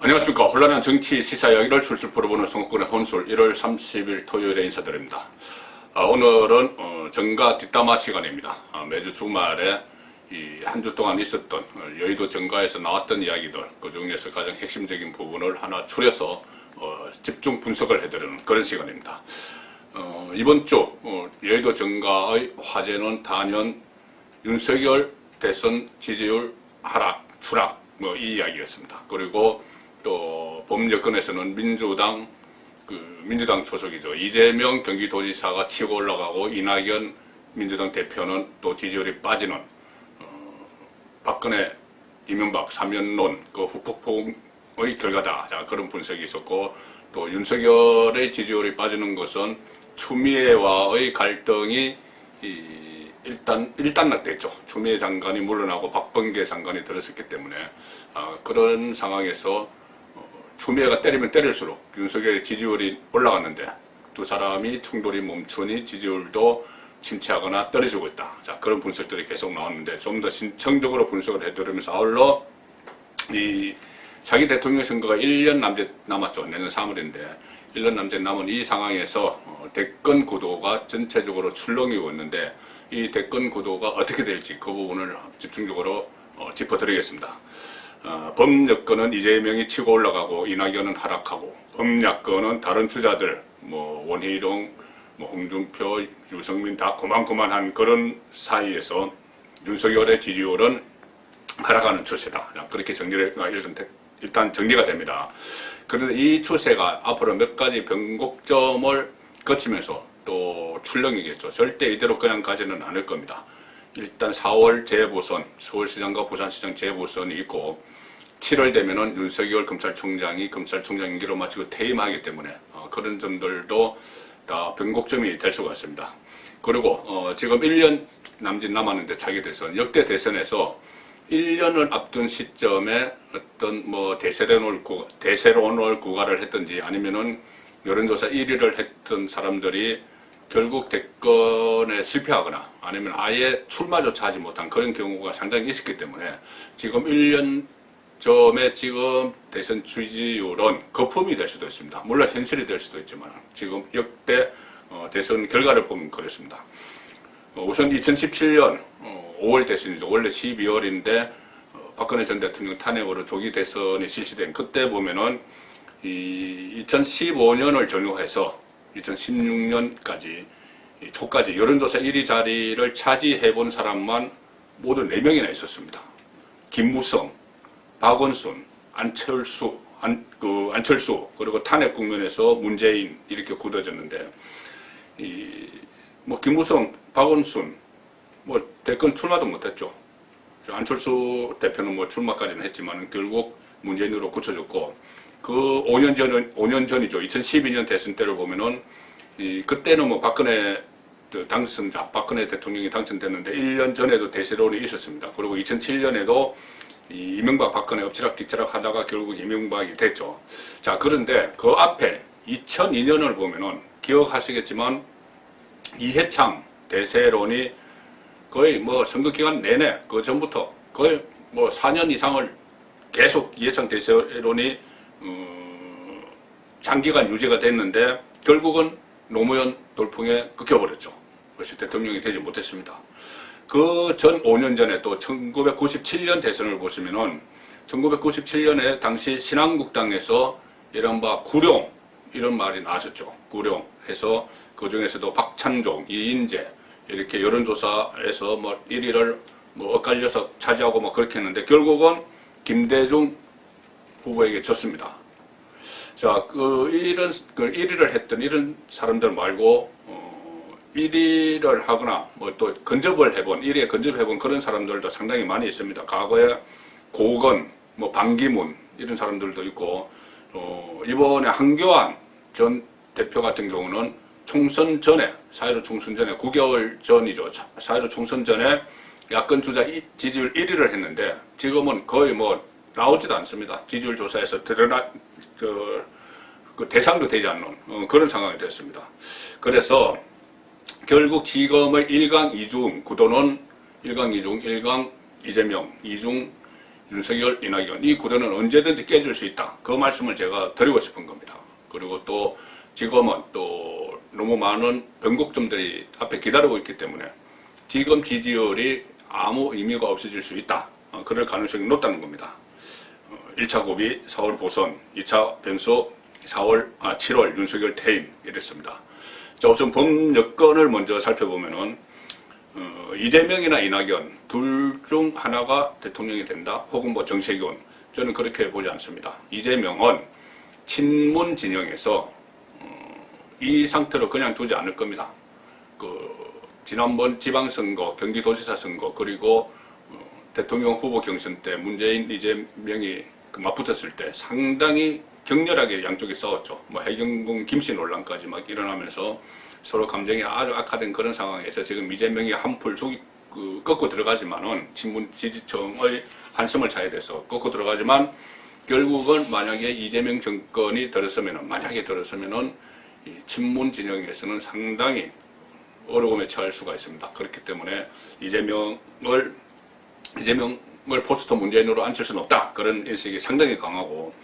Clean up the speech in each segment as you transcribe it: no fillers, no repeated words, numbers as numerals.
안녕하십니까. 혼란한 정치 시사 이야기를 술술 풀어보는 선거권의 혼술 1월 30일 토요일에 인사드립니다. 오늘은 정가 뒷담화 시간입니다. 매주 주말에 한 주 동안 있었던 여의도 정가에서 나왔던 이야기들, 그 중에서 가장 핵심적인 부분을 하나 추려서 집중 분석을 해드리는 그런 시간입니다. 이번 주 여의도 정가의 화제는 단연 윤석열 대선 지지율 하락, 추락 이 이야기였습니다. 그리고 또 범여권에서는 민주당 소속이죠. 이재명 경기도지사가 치고 올라가고 이낙연 민주당 대표는 또 지지율이 빠지는 박근혜 이명박 3연론 그 후폭풍의 결과다. 자, 그런 분석이 있었고, 또 윤석열의 지지율이 빠지는 것은 추미애와의 갈등이 일단 낙됐죠. 추미애 장관이 물러나고 박범계 장관이 들어섰기 때문에 그런 상황에서 추미애가 때리면 때릴수록 윤석열의 지지율이 올라갔는데 두 사람이 충돌이 멈추니 지지율도 침체하거나 떨어지고 있다. 자, 그런 분석들이 계속 나왔는데 좀 더 신청적으로 분석을 해드리면서 아울러 이 차기 대통령 선거가 1년 남았죠. 내년 3월인데 1년 남짓 남은 이 상황에서 대권 구도가 전체적으로 출렁이고 있는데 이 대권 구도가 어떻게 될지 그 부분을 집중적으로 짚어드리겠습니다. 범여권은 이재명이 치고 올라가고 이낙연은 하락하고, 음야권은 다른 주자들 원희룡, 홍준표, 유승민 다 고만고만한 그런 사이에서 윤석열의 지지율은 하락하는 추세다. 그렇게 일단 정리가 됩니다. 그런데 이 추세가 앞으로 몇 가지 변곡점을 거치면서 또 출렁이겠죠. 절대 이대로 그냥 가지는 않을 겁니다. 일단 4월 재보선, 서울시장과 부산시장 재보선이 있고 7월 되면은 윤석열 검찰총장이 검찰총장 임기를 마치고 퇴임하기 때문에 그런 점들도 다 변곡점이 될 수가 있습니다. 그리고 지금 1년 남짓 남았는데 차기 대선, 역대 대선에서 1년을 앞둔 시점에 어떤 대세론을 구가를 했든지 아니면은 여론조사 1위를 했던 사람들이 결국 대권에 실패하거나 아니면 아예 출마조차 하지 못한 그런 경우가 상당히 있었기 때문에 지금 1년 전에 지금 대선 지지율은 거품이 될 수도 있습니다. 물론 현실이 될 수도 있지만 지금 역대 대선 결과를 보면 그렇습니다. 우선 2017년 5월 대선이죠. 원래 12월인데 박근혜 전 대통령 탄핵으로 조기 대선이 실시된 그때 보면은 2015년을 전후해서 2016년까지 초까지 여론조사 1위 자리를 차지해본 사람만 모두 4명이나 있었습니다. 김무성, 박원순, 안철수 그리고 탄핵 국면에서 문재인 이렇게 굳어졌는데 김무성, 박원순 대권 출마도 못했죠. 안철수 대표는 출마까지는 했지만 결국 문재인으로 굳혀졌고, 그 5년 전이죠. 2012년 대선 때를 보면은 그때는 박근혜 박근혜 대통령이 당선됐는데 1년 전에도 대세론이 있었습니다. 그리고 2007년에도 이명박 박근혜 엎치락뒤치락 하다가 결국 이명박이 됐죠. 자, 그런데 그 앞에 2002년을 보면은 기억하시겠지만 이해창 대세론이 거의 선거 기간 내내 그 전부터 거의 4년 이상을 계속 이해창 대세론이 장기간 유지가 됐는데 결국은 노무현 돌풍에 끄켜버렸죠. 그래서 대통령이 되지 못했습니다. 그 전 5년 전에 또 1997년 대선을 보시면은 1997년에 당시 신한국당에서 이른바 구룡 이런 말이 나왔었죠. 구룡 해서 그 중에서도 박찬종, 이인재 이렇게 여론조사에서 1위를 엇갈려서 차지하고 그렇게 했는데 결국은 김대중 후보에게 졌습니다. 자, 1위를 했던 이런 사람들 말고 1위를 하거나 또 근접을 해본 1위에 근접해본 그런 사람들도 상당히 많이 있습니다. 과거에 고건, 반기문 이런 사람들도 있고 이번에 한교안 전 대표 같은 경우는 총선 전에 4.15 총선 전에 9개월 전이죠. 4.15 총선 전에 야권 주자 지지율 1위를 했는데 지금은 거의 나오지도 않습니다. 지지율 조사에서 그 대상도 되지 않는 그런 상황이 됐습니다. 그래서 결국 지금의 1강 2중 구도는 1강 2중, 1강 이재명, 2중 윤석열, 이낙연 이 구도는 언제든지 깨질 수 있다. 그 말씀을 제가 드리고 싶은 겁니다. 그리고 또 지금은 또 너무 많은 변곡점들이 앞에 기다리고 있기 때문에 지금 지지율이 아무 의미가 없어질 수 있다. 그럴 가능성이 높다는 겁니다. 1차 고비 4월 보선, 2차 변수 7월 윤석열 퇴임 이랬습니다. 자, 우선 본 여건을 먼저 살펴보면은 이재명이나 이낙연 둘 중 하나가 대통령이 된다. 혹은 뭐 정세균. 저는 그렇게 보지 않습니다. 이재명은 친문 진영에서 이 상태로 그냥 두지 않을 겁니다. 지난번 지방선거, 경기도지사 선거, 그리고 대통령 후보 경선 때 문재인, 이재명이 맞붙었을 때 상당히 격렬하게 양쪽이 싸웠죠. 뭐 해경궁 김씨 논란까지 막 일어나면서 서로 감정이 아주 악화된 그런 상황에서 지금 이재명이 한풀 꺾고 들어가지만은 친문 지지층의 한숨을 차야 돼서 꺾고 들어가지만 결국은 만약에 이재명 정권이 만약에 들었으면은 이 친문 진영에서는 상당히 어려움에 처할 수가 있습니다. 그렇기 때문에 이재명을 포스터 문재인으로 앉힐 수는 없다. 그런 인식이 상당히 강하고,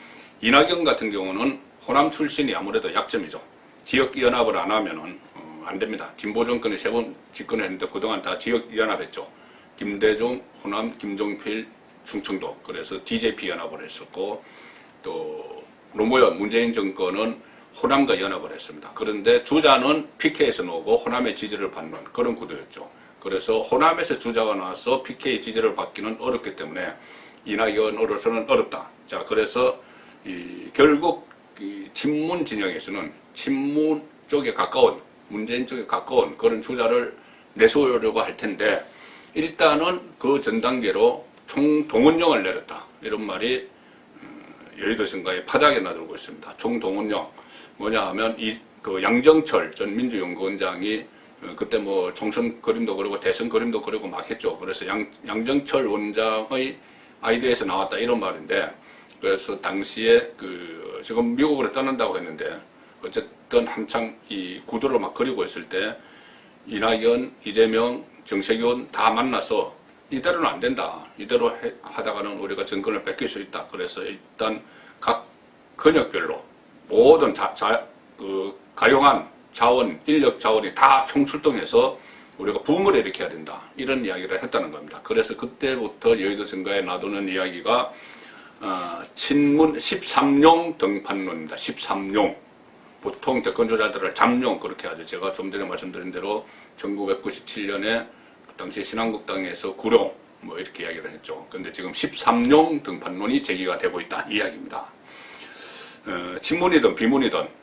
이낙연 같은 경우는 호남 출신이 아무래도 약점이죠. 지역연합을 안 하면은 안 됩니다. 진보 정권이 3번 집권을 했는데 그동안 다 지역연합했죠. 김대중, 호남, 김종필, 충청도. 그래서 DJP 연합을 했었고, 또 노무현 문재인 정권은 호남과 연합을 했습니다. 그런데 주자는 PK에서 나오고 호남의 지지를 받는 그런 구도였죠. 그래서 호남에서 주자가 나와서 PK 지지를 받기는 어렵기 때문에 이낙연으로서는 어렵다. 자, 그래서 결국 친문 진영에서는 친문 쪽에 가까운, 문재인 쪽에 가까운 그런 주자를 내세우려고 할 텐데, 일단은 그 전 단계로 총동원령을 내렸다. 이런 말이 여의도 선거에 파다하게 나들고 있습니다. 총동원령. 뭐냐 하면 양정철 전 민주연구원장이 그때 뭐 총선 그림도 그리고 대선 그림도 그리고 막 했죠. 그래서 양정철 원장의 아이디어에서 나왔다 이런 말인데, 그래서 당시에 지금 미국으로 떠난다고 했는데 어쨌든 한창 이 구도를 막 그리고 있을 때 이낙연, 이재명, 정세균 다 만나서 이대로는 안 된다. 이대로 하다가는 우리가 정권을 뺏길 수 있다. 그래서 일단 각 권역별로 모든 가용한 자원, 인력 자원이 다 총출동해서 우리가 붐을 일으켜야 된다. 이런 이야기를 했다는 겁니다. 그래서 그때부터 여의도 선거에 놔두는 이야기가 친문 13용 등판론입니다. 13용. 보통 대권주자들을 잠룡 그렇게 하죠. 제가 좀 전에 말씀드린 대로 1997년에 당시 신한국당에서 구룡 뭐 이렇게 이야기를 했죠. 근데 지금 13용 등판론이 제기가 되고 있다. 이 이야기입니다. 친문이든 비문이든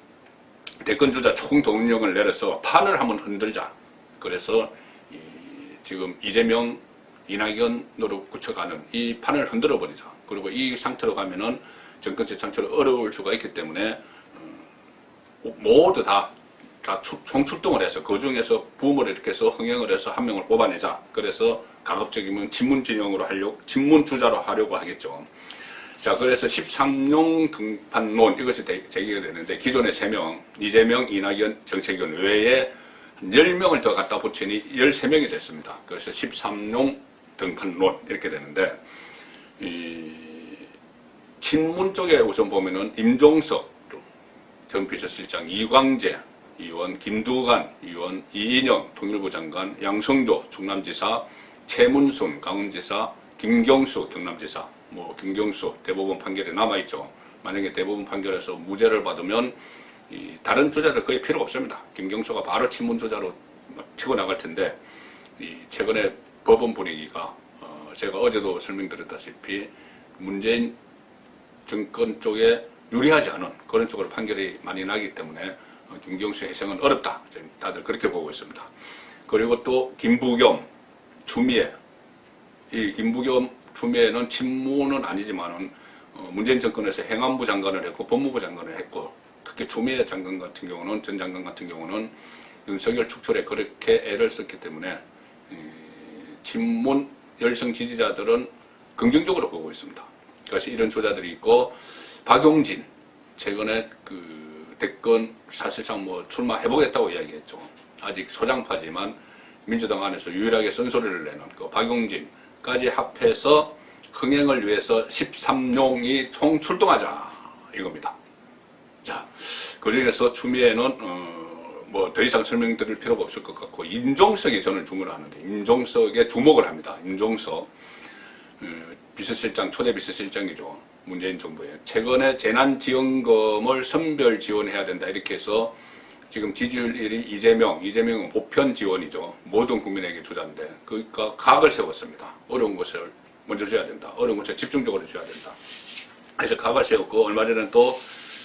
대권주자 총동원령을 내려서 판을 한번 흔들자. 그래서 지금 이재명, 이낙연으로 굳혀가는 이 판을 흔들어버리자. 그리고 이 상태로 가면은 정권 재창출이 어려울 수가 있기 때문에 모두 다 총출동을 해서 그 중에서 붐을 일으켜서 흥행을 해서 한 명을 뽑아내자. 그래서 가급적이면 친문 진영으로 하려고, 친문 주자로 하려고 하겠죠. 자, 그래서 13용 등판론 이것이 제기가 되는데 기존의 3명, 이재명, 이낙연, 정세균 외에 10명을 더 갖다 붙이니 13명이 됐습니다. 그래서 13용 등판론 이렇게 되는데, 친문 쪽에 우선 보면은 임종석 전 비서실장, 이광재 의원, 김두관 의원, 이인영 통일부 장관, 양성조 충남지사, 최문순 강원지사, 김경수 경남지사, 김경수 대법원 판결이 남아있죠. 만약에 대법원 판결에서 무죄를 받으면 다른 주자들 거의 필요 없습니다. 김경수가 바로 친문 주자로 치고 나갈 텐데, 최근에 법원 분위기가 제가 어제도 설명드렸다시피 문재인 정권 쪽에 유리하지 않은 그런 쪽으로 판결이 많이 나기 때문에 김경수의 해생은 어렵다. 다들 그렇게 보고 있습니다. 그리고 또 김부겸, 추미애. 이 김부겸, 추미애는 친문은 아니지만은 문재인 정권에서 행안부 장관을 했고 법무부 장관을 했고, 특히 추미애 장관 같은 경우는, 전 장관 같은 경우는 윤석열 축출에 그렇게 애를 썼기 때문에 친문 열성 지지자들은 긍정적으로 보고 있습니다. 그래서 이런 주자들이 있고, 박용진 최근에 대권 사실상 출마해보겠다고 이야기했죠. 아직 소장파지만 민주당 안에서 유일하게 쓴소리를 내는 박용진까지 합해서 흥행을 위해서 13용이 총 출동하자 이겁니다. 자, 그 중에서 추미애는 뭐 더 이상 설명드릴 필요가 없을 것 같고 임종석이 저는 주문을 하는데 임종석에 주목을 합니다. 임종석 비서실장 초대 비서실장이죠. 문재인 정부에 최근에 재난지원금을 선별 지원해야 된다 이렇게 해서 지금 지지율 1위 이재명은 보편 지원이죠. 모든 국민에게 주자인데 그러니까 각을 세웠습니다. 어려운 것을 먼저 줘야 된다. 어려운 것을 집중적으로 줘야 된다. 그래서 각을 세웠고 얼마 전에 또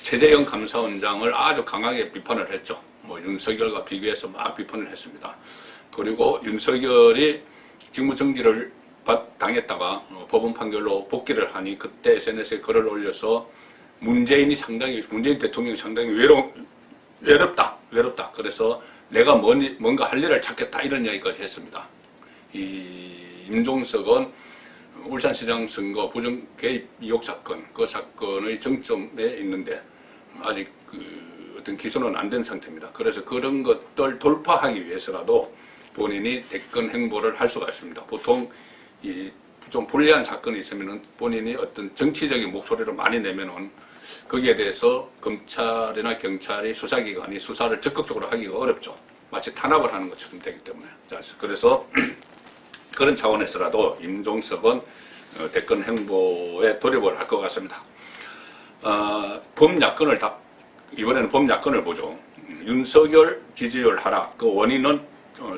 최재형 감사원장을 아주 강하게 비판을 했죠. 뭐 윤석열과 비교해서 막 비판을 했습니다. 그리고 윤석열이 직무정지를 당했다가 법원 판결로 복귀를 하니 그때 SNS에 글을 올려서 문재인 대통령이 상당히 외롭다. 그래서 내가 뭔가 할 일을 찾겠다 이런 이야기까지 했습니다. 이 임종석은 울산시장 선거 부정 개입 의혹 사건, 그 사건의 정점에 있는데 아직 어떤 기소는 안 된 상태입니다. 그래서 그런 것들 돌파하기 위해서라도 본인이 대권 행보를 할 수가 있습니다. 보통 좀 불리한 사건이 있으면은 본인이 어떤 정치적인 목소리를 많이 내면은 거기에 대해서 검찰이나 경찰이 수사기관이 수사를 적극적으로 하기가 어렵죠. 마치 탄압을 하는 것처럼 되기 때문에. 그래서 그런 차원에서라도 임종석은 대권 행보에 돌입을 할 것 같습니다. 이번에는 범야권을 보죠. 윤석열 지지율 하락, 그 원인은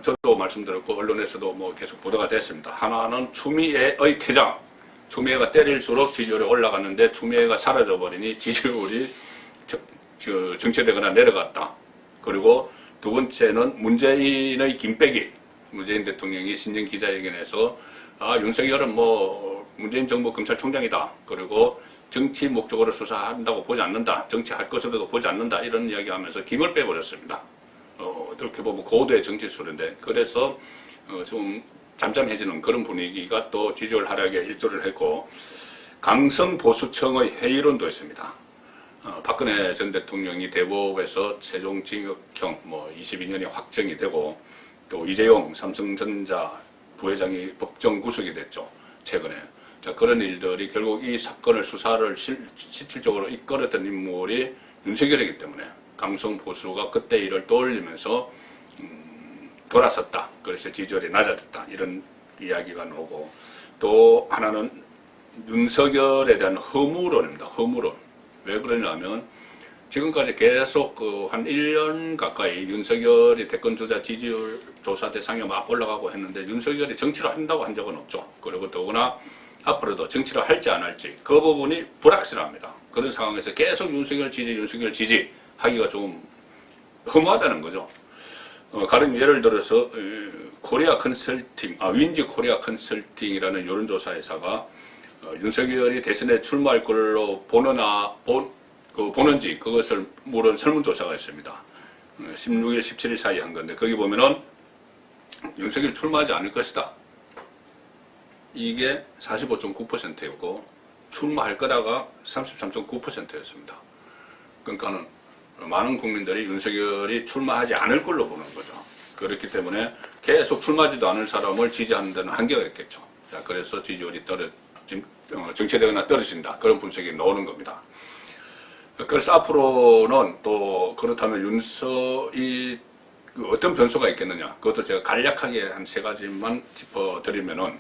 저도 말씀드렸고 언론에서도 뭐 계속 보도가 됐습니다. 하나는 추미애의 퇴장. 추미애가 때릴수록 지지율이 올라갔는데 추미애가 사라져버리니 지지율이 정체되거나 내려갔다. 그리고 두 번째는 문재인의 김빼기. 문재인 대통령이 신년 기자회견에서 윤석열은 뭐 문재인 정부 검찰총장이다. 그리고 정치 목적으로 수사한다고 보지 않는다. 정치할 것으로도 보지 않는다. 이런 이야기하면서 김을 빼버렸습니다. 어떻게 보면 고도의 정치 수련인데 그래서 좀 잠잠해지는 그런 분위기가 또 지지율 하락에 일조를 했고 강성보수청의 회의론도 있습니다. 박근혜 전 대통령이 대법에서 최종징역형 22년이 확정이 되고 또 이재용 삼성전자 부회장이 법정 구속이 됐죠. 최근에. 자, 그런 일들이 결국 이 사건을 수사를 실질적으로 이끌었던 인물이 윤석열이기 때문에 강성보수가 그때 일을 떠올리면서 돌아섰다. 그래서 지지율이 낮아졌다. 이런 이야기가 나오고 또 하나는 윤석열에 대한 허무론입니다. 허무론. 왜 그러냐면 지금까지 계속 한 1년 가까이 윤석열이 대권주자 지지율 조사 대상에 막 올라가고 했는데 윤석열이 정치를 한다고 한 적은 없죠. 그리고 더구나 앞으로도 정치를 할지 안 할지 그 부분이 불확실합니다. 그런 상황에서 계속 윤석열 지지 하기가 좀 허무하다는 거죠. 가령 예를 들어서 코리아 컨설팅, 윈지 코리아 컨설팅이라는 여론조사 회사가 윤석열이 대선에 출마할 걸로 보는지 그것을 물은 설문조사가 있습니다. 16일, 17일 사이에 한 건데 거기 보면은 윤석열 출마하지 않을 것이다. 이게 45.9%였고 출마할 거다가 33.9%였습니다. 그러니까는 많은 국민들이 윤석열이 출마하지 않을 걸로 보는 거죠. 그렇기 때문에 계속 출마하지도 않을 사람을 지지하는 데는 한계가 있겠죠. 자, 그래서 지지율이 정체되거나 떨어진다. 그런 분석이 나오는 겁니다. 그래서 앞으로는 또 그렇다면 어떤 변수가 있겠느냐. 그것도 제가 간략하게 한 3가지만 짚어드리면은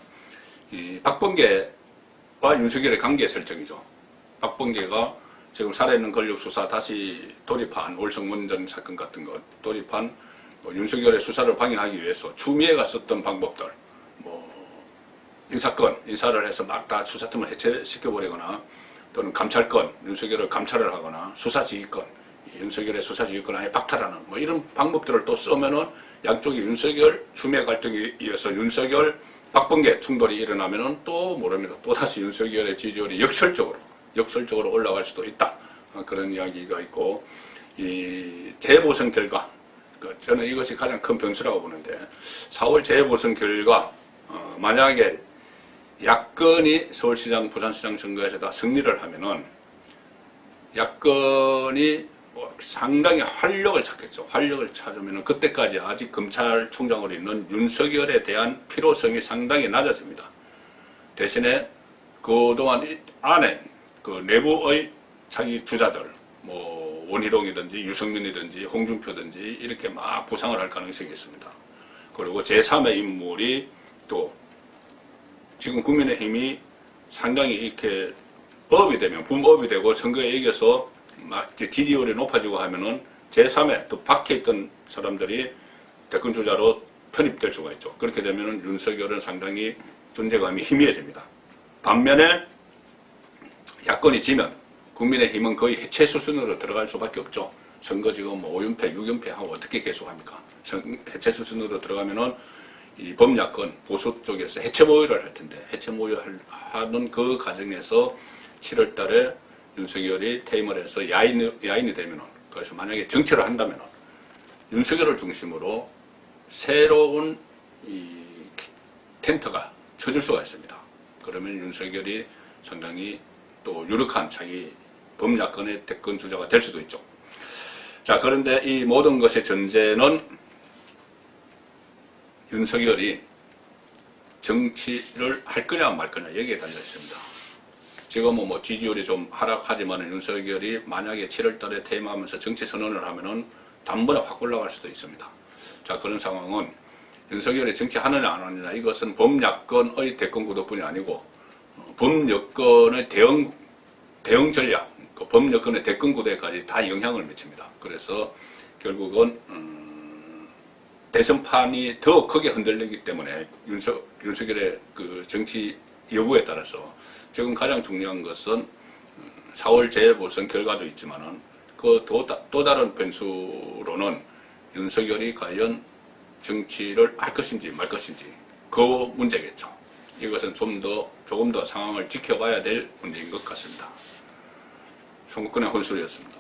이 박범계와 윤석열의 관계 설정이죠. 박범계가 지금 살아있는 권력 수사 다시 돌입한 올성문전 사건 같은 것 돌입한 윤석열의 수사를 방해하기 위해서 추미애가 썼던 방법들 인사를 해서 막 다 수사팀을 해체시켜버리거나 또는 감찰권, 윤석열을 감찰을 하거나 수사지휘권, 윤석열의 수사지휘권 아예 박탈하는 이런 방법들을 또 쓰면은 양쪽이 윤석열, 추미애 갈등에 이어서 윤석열, 박범계 충돌이 일어나면은 또 모릅니다. 또다시 윤석열의 지지율이 역설적으로 올라갈 수도 있다. 그런 이야기가 있고, 이 재보선 결과, 저는 이것이 가장 큰 변수라고 보는데, 4월 재보선 결과, 만약에 야권이 서울시장, 부산시장 선거에서 다 승리를 하면은, 야권이 상당히 활력을 찾겠죠. 활력을 찾으면은 그때까지 아직 검찰총장으로 있는 윤석열에 대한 필요성이 상당히 낮아집니다. 대신에 그동안 안에 그 내부의 자기 주자들, 뭐 원희룡이든지 유승민이든지 홍준표든지 이렇게 막 부상을 할 가능성이 있습니다. 그리고 제3의 인물이 또 지금 국민의힘이 상당히 이렇게 업이 되면 붐업이 되고 선거에 이겨서 막 지지율이 높아지고 하면은 제3의 또 밖에 있던 사람들이 대권 주자로 편입될 수가 있죠. 그렇게 되면은 윤석열은 상당히 존재감이 희미해집니다. 반면에 야권이 지면 국민의힘은 거의 해체 수순으로 들어갈 수밖에 없죠. 선거 지금 뭐 5연패, 6연패 하고 어떻게 계속합니까? 해체 수순으로 들어가면은 이 범야권 보수 쪽에서 해체 모의를 할 텐데 해체 모의를 하는 그 과정에서 7월 달에 윤석열이 퇴임을 해서 야인이 되면은, 그래서 만약에 정치를 한다면은 윤석열을 중심으로 새로운 이 텐트가 쳐질 수가 있습니다. 그러면 윤석열이 상당히 또 유력한 자기 범야권의 대권 주자가 될 수도 있죠. 자, 그런데 이 모든 것의 전제는 윤석열이 정치를 할 거냐 말 거냐 여기에 달려 있습니다. 지금은 뭐 지지율이 좀 하락하지만 윤석열이 만약에 7월 달에 퇴임하면서 정치 선언을 하면은 단번에 확 올라갈 수도 있습니다. 자, 그런 상황은 윤석열이 정치하느냐 안 하느냐 이것은 범야권의 대권 구도뿐이 아니고 범여권의 대응 전략, 그 범여권의 대권 구도에까지 다 영향을 미칩니다. 그래서 결국은 대선판이 더 크게 흔들리기 때문에 윤석열의 그 정치 여부에 따라서 지금 가장 중요한 것은 4월 재보선 결과도 있지만은 그 또 다른 변수로는 윤석열이 과연 정치를 할 것인지 말 것인지 그 문제겠죠. 이것은 조금 더 상황을 지켜봐야 될 문제인 것 같습니다. 송국근의 혼술이었습니다.